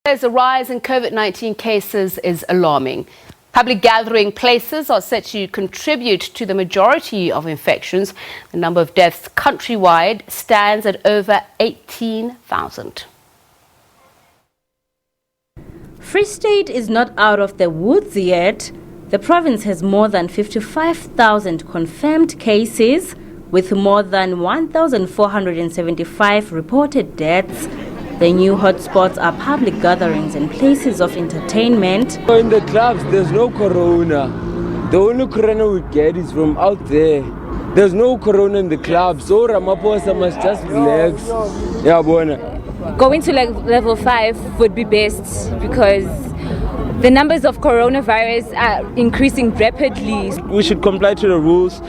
The rise in COVID-19 cases is alarming. Public gathering places are set to contribute to the majority of infections. The number of deaths countrywide stands at over 18,000. Free State is not out of the woods yet. The province has more than 55,000 confirmed cases, with more than 1,475 reported deaths. The new hotspots are public gatherings and places of entertainment. In the clubs, there's no corona. The only corona we get is from out there. There's no corona in the clubs, so Ramaphosa must just relax. Yeah, bona. Going to level 5 would be best because the numbers of coronavirus are increasing rapidly. We should comply to the rules,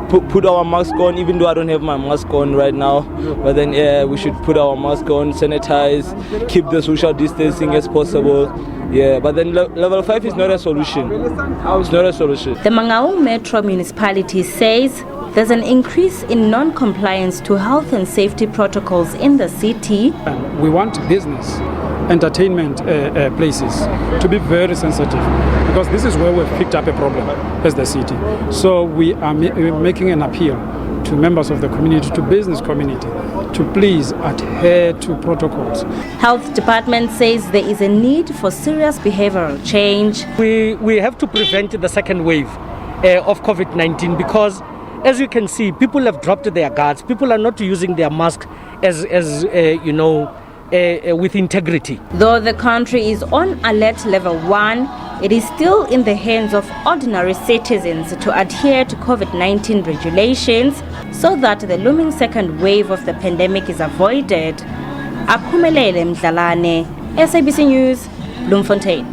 put our mask on, even though I don't have my mask on right now. But then, we should put our mask on, sanitize, keep the social distancing as possible. Yeah, but then level 5 is not a solution. It's not a solution. The Mangaung Metro Municipality says there's an increase in non-compliance to health and safety protocols in the city. We want business, entertainment places to be very sensitive, because this is where we've picked up a problem as the city. So we are making an appeal to members of the community, to business community, to please adhere to protocols. Health Department says there is a need for serious behavioral change. We have to prevent the second wave of COVID-19 because, as you can see, people have dropped their guards. People are not using their mask as with integrity. Though the country is on alert level 1, it is still in the hands of ordinary citizens to adhere to COVID-19 regulations so that the looming second wave of the pandemic is avoided. Aphumelele Mdlalane, SABC News, Bloemfontein.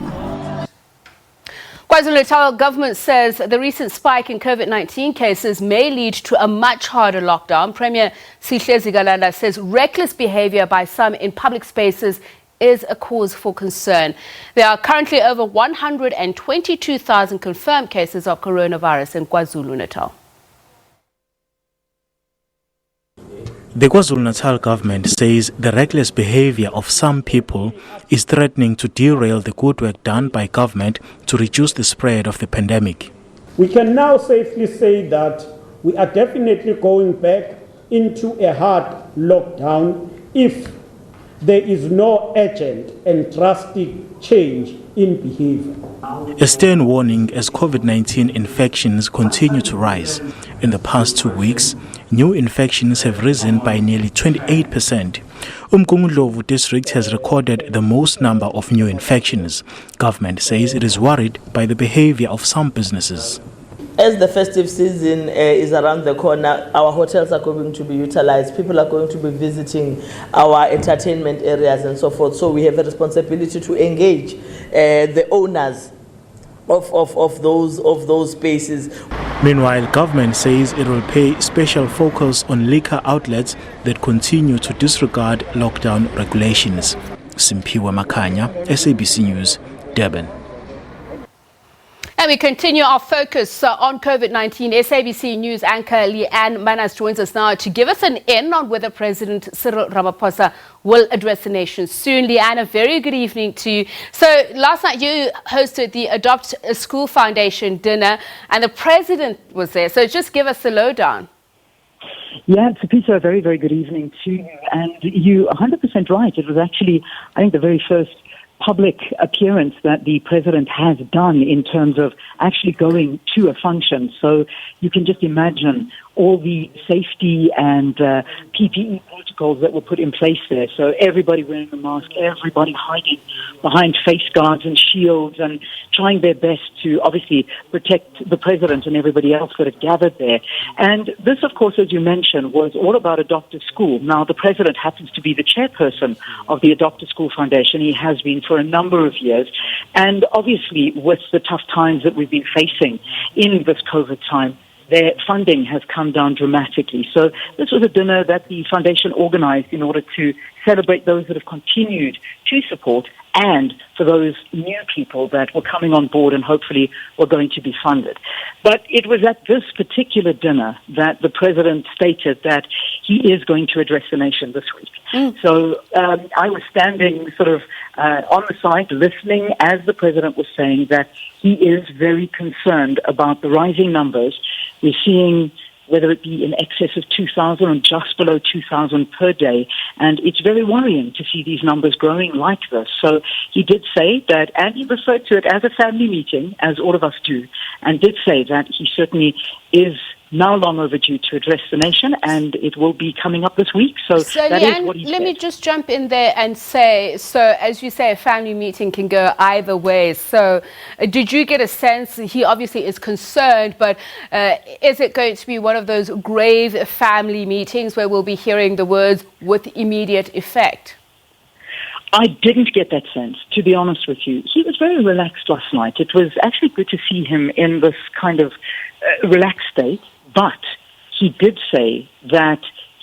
KwaZulu-Natal Government says the recent spike in COVID-19 cases may lead to a much harder lockdown. Premier Sihle Zikalala says reckless behavior by some in public spaces is a cause for concern. There are currently over 122,000 confirmed cases of coronavirus in KwaZulu-Natal. The KwaZulu-Natal government says the reckless behavior of some people is threatening to derail the good work done by government to reduce the spread of the pandemic. We can now safely say that we are definitely going back into a hard lockdown if there is no urgent and drastic change in behavior. A stern warning as COVID-19 infections continue to rise. In the past 2 weeks, new infections have risen by nearly 28%. Umgungundlovu district has recorded the most number of new infections. Government says it is worried by the behavior of some businesses. As the festive season is around the corner, our hotels are going to be utilized. People are going to be visiting our entertainment areas and so forth. So we have a responsibility to engage the owners of those spaces. Meanwhile, government says it will pay special focus on liquor outlets that continue to disregard lockdown regulations. Simpiwa Makanya, SABC News, Durban. And we continue our focus on COVID-19. SABC News anchor Leanne Manas joins us now to give us an in on whether President Cyril Ramaphosa will address the nation soon. Leanne, a very good evening to you. So last night you hosted the Adopt a School Foundation dinner and the President was there. So just give us the lowdown. Yeah, Peter, a very, very good evening to you. And you're 100% right. It was actually, I think, the very first public appearance that the president has done in terms of actually going to a function. So you can just imagine all the safety and PPE protocols that were put in place there. So everybody wearing a mask, everybody hiding behind face guards and shields and trying their best to obviously protect the president and everybody else that had gathered there. And this, of course, as you mentioned, was all about Adopt a School. Now, the president happens to be the chairperson of the Adopt a School Foundation. He has been for a number of years. And obviously, with the tough times that we've been facing in this COVID time, their funding has come down dramatically. So this was a dinner that the foundation organized in order to celebrate those that have continued to support and for those new people that were coming on board and hopefully were going to be funded. But it was at this particular dinner that the president stated that he is going to address the nation this week. So I was standing sort of on the side listening as the president was saying that he is very concerned about the rising numbers. We're seeing whether it be in excess of 2,000 or just below 2,000 per day. And it's very worrying to see these numbers growing like this. So he did say that, and he referred to it as a family meeting, as all of us do, and did say that he certainly is now long overdue to address the nation, and it will be coming up this week. So that Leanne, is what he said. let me just jump in there and say, so as you say, a family meeting can go either way. So did you get a sense, he obviously is concerned, but is it going to be one of those grave family meetings where we'll be hearing the words with immediate effect? I didn't get that sense, to be honest with you. He was very relaxed last night. It was actually good to see him in this kind of relaxed state, but he did say that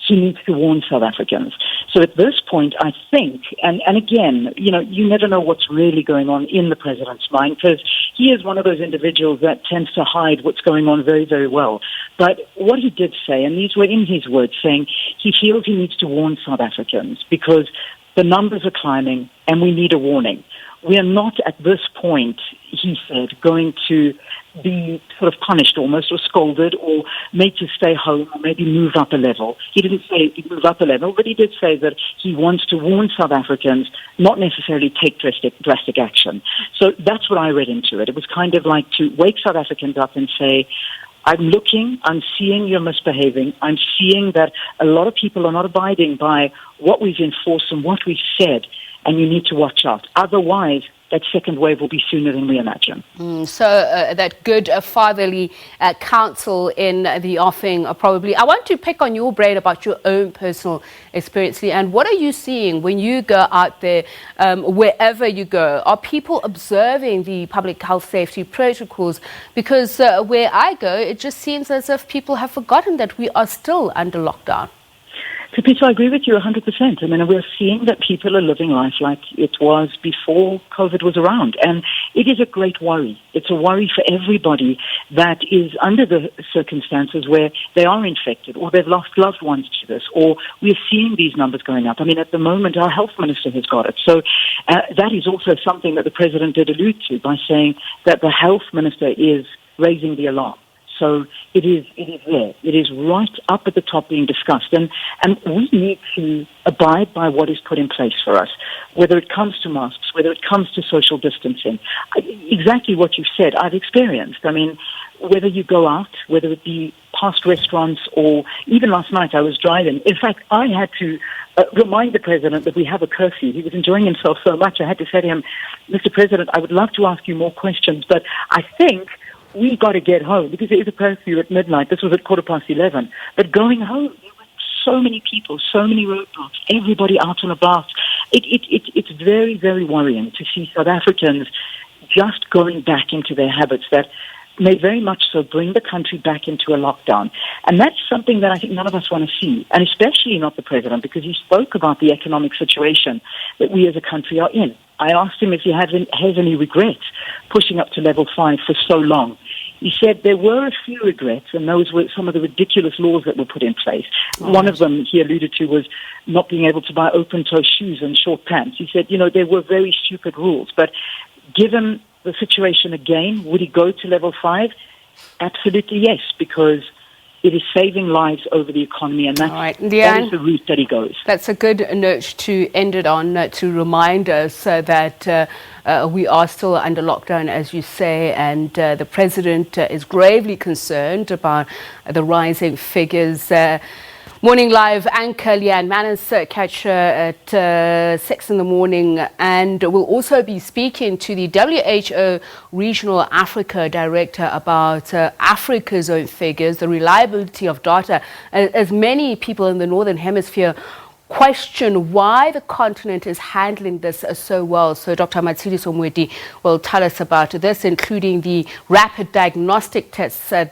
he needs to warn South Africans. So at this point, I think, and again, you never know what's really going on in the president's mind, because he is one of those individuals that tends to hide what's going on very, very well. But what he did say, and these were in his words, saying he feels he needs to warn South Africans because the numbers are climbing and we need a warning. We are not at this point, he said, going to be sort of punished almost or scolded or made to stay home or maybe move up a level. He didn't say move up a level, but he did say that he wants to warn South Africans, not necessarily take drastic action. So that's what I read into it. It was kind of like to wake South Africans up and say, I'm seeing you're misbehaving. I'm seeing that a lot of people are not abiding by what we've enforced and what we've said, and you need to watch out. Otherwise, that second wave will be sooner than we imagine. So that good fatherly counsel in the offing, probably. I want to pick on your brain about your own personal experience, and what are you seeing when you go out there, wherever you go? Are people observing the public health safety protocols? Because where I go, it just seems as if people have forgotten that we are still under lockdown. So, Peter, I agree with you 100%. I mean, we're seeing that people are living life like it was before COVID was around. And it is a great worry. It's a worry for everybody that is under the circumstances where they are infected or they've lost loved ones to this, or we're seeing these numbers going up. I mean, at the moment, our health minister has got it. So that is also something that the president did allude to by saying that the health minister is raising the alarm. So it is there. It is right up at the top being discussed. And we need to abide by what is put in place for us, whether it comes to masks, whether it comes to social distancing. Exactly what you said, I've experienced. I mean, whether you go out, whether it be past restaurants or even last night I was driving. In fact, I had to remind the president that we have a curfew. He was enjoying himself so much. I had to say to him, Mr. President, I would love to ask you more questions, but I think we've got to get home because there is a curfew at midnight. This was at 11:15. But going home, there were so many people, so many roadblocks, everybody out and about. It's very, very worrying to see South Africans just going back into their habits that may very much so bring the country back into a lockdown. And that's something that I think none of us want to see, and especially not the president, because he spoke about the economic situation that we as a country are in. I asked him if he has any regrets pushing up to level 5 for so long. He said there were a few regrets, and those were some of the ridiculous laws that were put in place. One of them he alluded to was not being able to buy open-toe shoes and short pants. He said, there were very stupid rules, but given the situation again, would he go to level 5? Absolutely yes, because it is saving lives over the economy, and that is the route that he goes. That's a good note to end it on, to remind us that we are still under lockdown, as you say, and the president is gravely concerned about the rising figures. Morning Live anchor Leanne Manas, catch her at 6 in the morning, and we'll also be speaking to the WHO Regional Africa Director about Africa's own figures, the reliability of data, as many people in the Northern Hemisphere question why the continent is handling this so well. So Dr. Matsidi Somweti will tell us about this, including the rapid diagnostic tests that